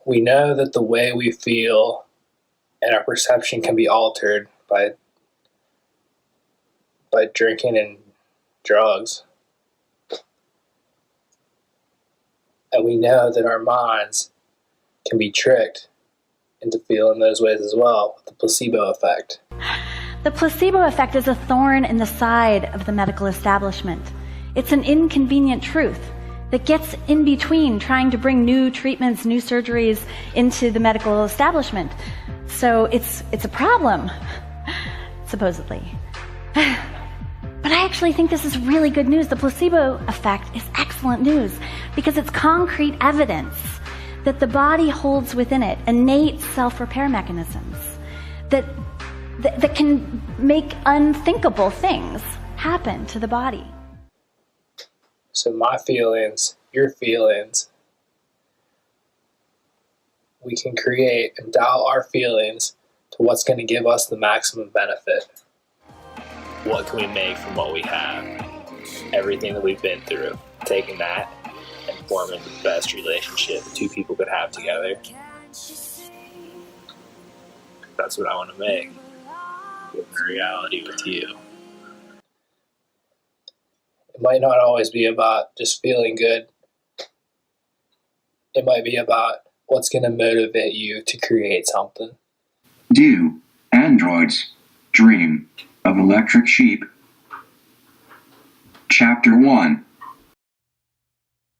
We know that the way we feel and our perception can be altered by drinking and drugs. And we know that our minds can be tricked into feeling those ways as well, with the placebo effect. The placebo effect is a thorn in the side of the medical establishment. It's an inconvenient truth that gets in between trying to bring new treatments, new surgeries into the medical establishment. So it's a problem, supposedly. But I actually think this is really good news. The placebo effect is excellent news because it's concrete evidence that the body holds within it innate self-repair mechanisms that can make unthinkable things happen to the body. So my feelings, your feelings, we can create and dial our feelings to what's going to give us the maximum benefit. What can we make from what we have? Everything that we've been through, taking that and forming the best relationship two people could have together. That's what I want to make with reality with you. It might not always be about just feeling good. It might be about what's going to motivate you to create something. Do androids dream of electric sheep? Chapter 1.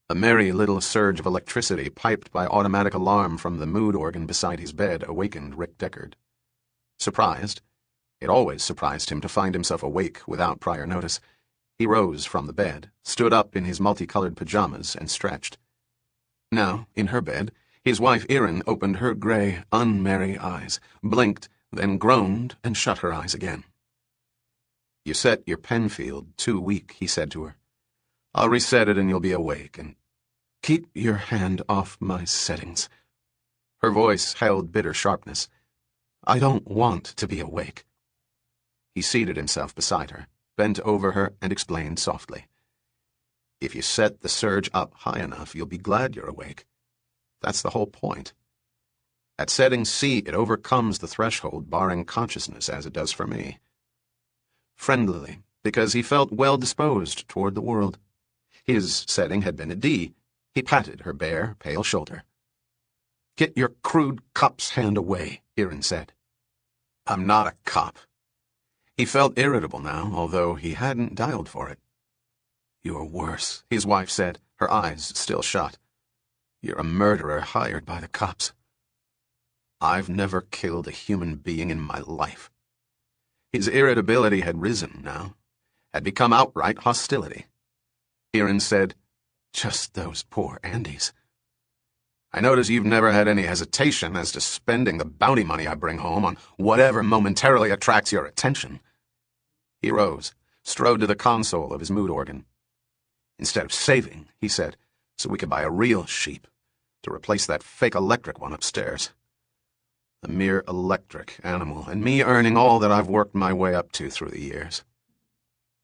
A merry little surge of electricity piped by automatic alarm from the mood organ beside his bed awakened Rick Deckard. Surprised, it always surprised him to find himself awake without prior notice, he rose from the bed, stood up in his multicolored pajamas, and stretched. Now, in her bed, his wife Erin opened her gray, unmerry eyes, blinked, then groaned and shut her eyes again. "You set your pen field too weak," he said to her. "I'll reset it and you'll be awake, and keep your hand off my settings." Her voice held bitter sharpness. "I don't want to be awake." He seated himself beside her, bent over her, and explained softly. "If you set the surge up high enough, you'll be glad you're awake. That's the whole point. At setting C, it overcomes the threshold, barring consciousness, as it does for me." Friendlily, because he felt well-disposed toward the world. His setting had been a D. He patted her bare, pale shoulder. "Get your crude cop's hand away," Erin said. "I'm not a cop." He felt irritable now, although he hadn't dialed for it. "You're worse," his wife said, her eyes still shut. "You're a murderer hired by the cops." "I've never killed a human being in my life." His irritability had risen now, had become outright hostility. Erin said, "Just those poor Andys. I notice you've never had any hesitation as to spending the bounty money I bring home on whatever momentarily attracts your attention." He rose, strode to the console of his mood organ. "Instead of saving," he said, "so we could buy a real sheep to replace that fake electric one upstairs. A mere electric animal, and me earning all that I've worked my way up to through the years."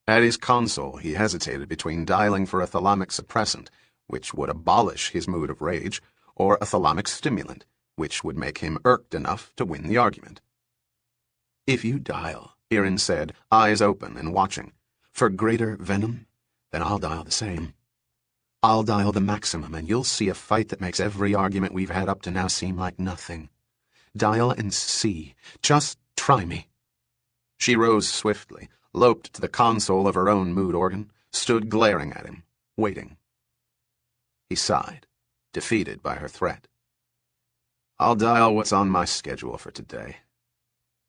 At his console, he hesitated between dialing for a thalamic suppressant, which would abolish his mood of rage, or a thalamic stimulant, which would make him irked enough to win the argument. "If you dial," Erin said, eyes open and watching, "for greater venom, then I'll dial the same. I'll dial the maximum, and you'll see a fight that makes every argument we've had up to now seem like nothing. Dial and see. Just try me." She rose swiftly, loped to the console of her own mood organ, stood glaring at him, waiting. He sighed, defeated by her threat. "I'll dial what's on my schedule for today."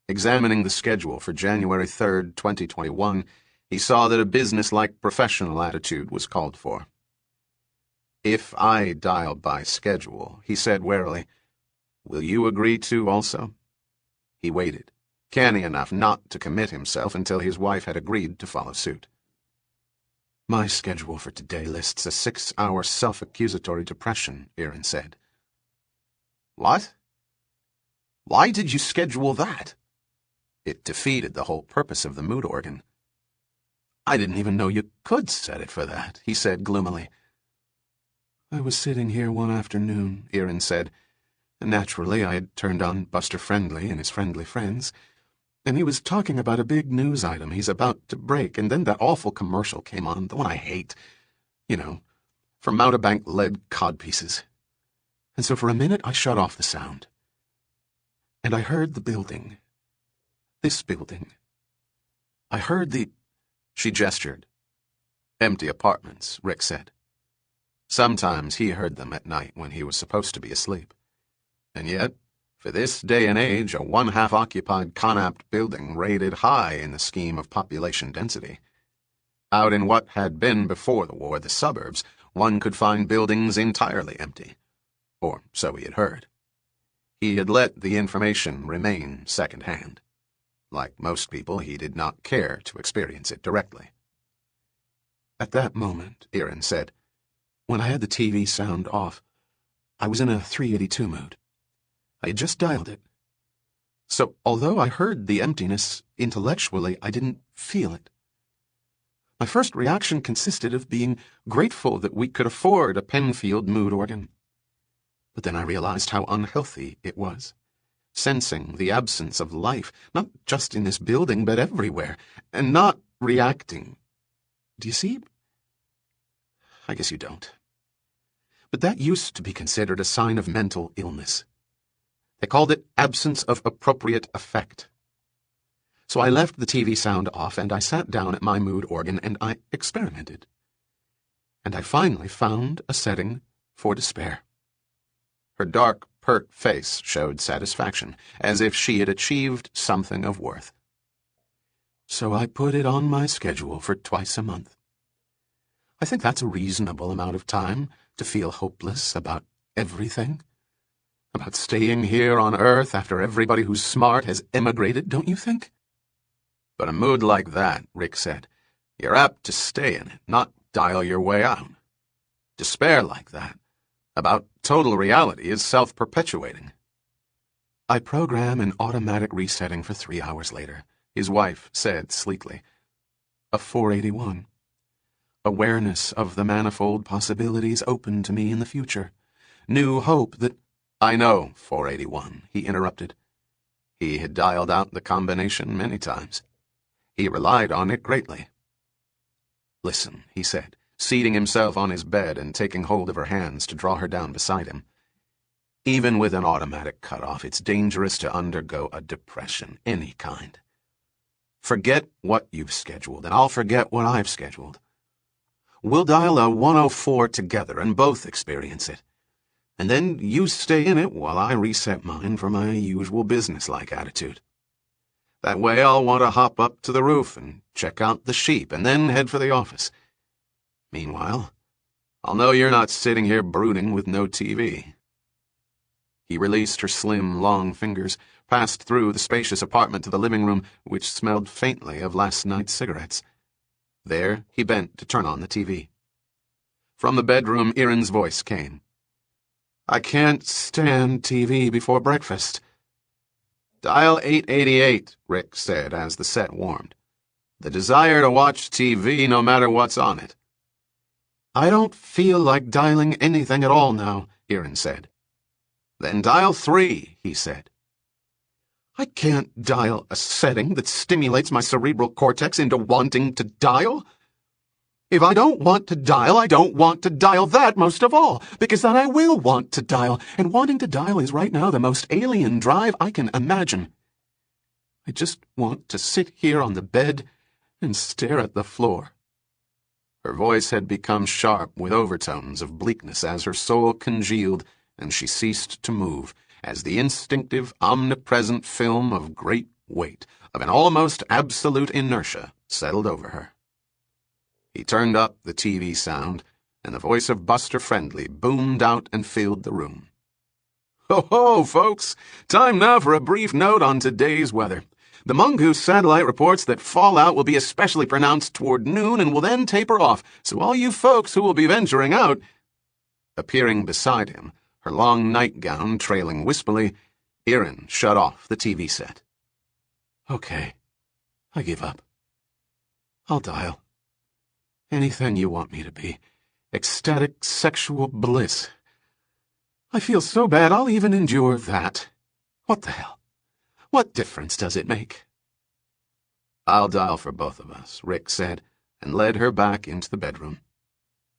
Examining the schedule for January 3rd, 2021, he saw that a business-like professional attitude was called for. "If I dial by schedule," he said warily, "will you agree to also?" He waited, canny enough not to commit himself until his wife had agreed to follow suit. "My schedule for today lists a 6-hour self-accusatory depression," Erin said. "What? Why did you schedule that?" It defeated the whole purpose of the mood organ. "I didn't even know you could set it for that," he said gloomily. "I was sitting here one afternoon," Erin said, Naturally, I had turned on Buster Friendly and his friendly friends, and he was talking about a big news item he's about to break, and then that awful commercial came on, the one I hate, you know, for Mountebank lead codpieces. And so for a minute I shut off the sound. And I heard the building. This building. I heard the... She gestured. Empty apartments, Rick said. Sometimes he heard them at night when he was supposed to be asleep. And yet, for this day and age, a one-half-occupied Connaught building rated high in the scheme of population density. Out in what had been before the war the suburbs, one could find buildings entirely empty. Or so he had heard. He had let the information remain second-hand. Like most people, he did not care to experience it directly. At that moment, Erin said, when I had the TV sound off, I was in a 382 mood. I had just dialed it. So, although I heard the emptiness, intellectually, I didn't feel it. My first reaction consisted of being grateful that we could afford a Penfield mood organ. But then I realized how unhealthy it was, sensing the absence of life, not just in this building, but everywhere, and not reacting. Do you see? I guess you don't. But that used to be considered a sign of mental illness. They called it absence of appropriate effect. So I left the TV sound off, and I sat down at my mood organ, and I experimented. And I finally found a setting for despair. Her dark, pert face showed satisfaction, as if she had achieved something of worth. So I put it on my schedule for twice a month. I think that's a reasonable amount of time to feel hopeless about everything. About staying here on Earth after everybody who's smart has emigrated, don't you think? But a mood like that, Rick said, you're apt to stay in it, not dial your way out. Despair like that, about total reality, is self-perpetuating. I program an automatic resetting for 3 hours later, his wife said sleekly. A 481. Awareness of the manifold possibilities open to me in the future. New hope that... I know, 481, he interrupted. He had dialed out the combination many times. He relied on it greatly. Listen, he said, seating himself on his bed and taking hold of her hands to draw her down beside him. Even with an automatic cutoff, it's dangerous to undergo a depression, any kind. Forget what you've scheduled, and I'll forget what I've scheduled. We'll dial a 104 together and both experience it. And then you stay in it while I reset mine for my usual businesslike attitude. That way I'll want to hop up to the roof and check out the sheep and then head for the office. Meanwhile, I'll know you're not sitting here brooding with no TV. He released her slim, long fingers, passed through the spacious apartment to the living room, which smelled faintly of last night's cigarettes. There he bent to turn on the TV. From the bedroom, Erin's voice came. I can't stand TV before breakfast. Dial 888, Rick said as the set warmed. The desire to watch TV no matter what's on it. I don't feel like dialing anything at all now, Erin said. Then dial 3, he said. I can't dial a setting that stimulates my cerebral cortex into wanting to dial. If I don't want to dial, I don't want to dial that most of all, because then I will want to dial, and wanting to dial is right now the most alien drive I can imagine. I just want to sit here on the bed and stare at the floor. Her voice had become sharp with overtones of bleakness as her soul congealed, and she ceased to move, as the instinctive, omnipresent film of great weight, of an almost absolute inertia, settled over her. He turned up the TV sound, and the voice of Buster Friendly boomed out and filled the room. Ho-ho, folks! Time now for a brief note on today's weather. The Mongoose satellite reports that fallout will be especially pronounced toward noon and will then taper off, so all you folks who will be venturing out... Appearing beside him, her long nightgown trailing wispily, Erin shut off the TV set. Okay, I give up. I'll dial. Anything you want me to be. Ecstatic sexual bliss. I feel so bad I'll even endure that. What the hell? What difference does it make? I'll dial for both of us, Rick said, and led her back into the bedroom.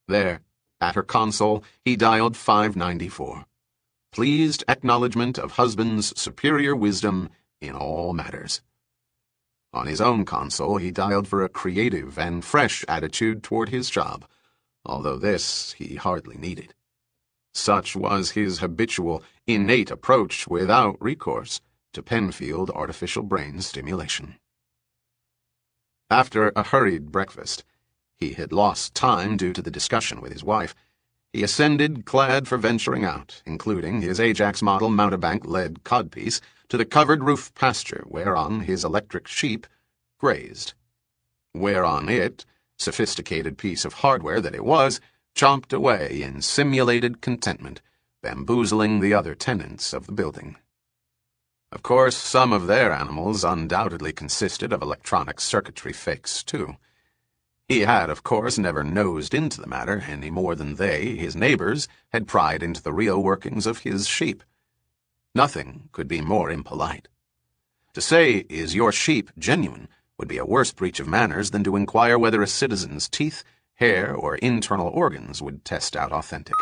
There, at her console, he dialed 594. Pleased acknowledgement of husband's superior wisdom in all matters. On his own console, he dialed for a creative and fresh attitude toward his job, although this he hardly needed. Such was his habitual, innate approach without recourse to Penfield artificial brain stimulation. After a hurried breakfast, he had lost time due to the discussion with his wife. He ascended, clad for venturing out, including his Ajax model mountebank lead codpiece, to the covered roof pasture whereon his electric sheep grazed. Whereon it, sophisticated piece of hardware that it was, chomped away in simulated contentment, bamboozling the other tenants of the building. Of course, some of their animals undoubtedly consisted of electronic circuitry fakes, too. He had, of course, never nosed into the matter any more than they, his neighbors, had pried into the real workings of his sheep. Nothing could be more impolite. To say, "Is your sheep genuine?" would be a worse breach of manners than to inquire whether a citizen's teeth, hair, or internal organs would test out authentic.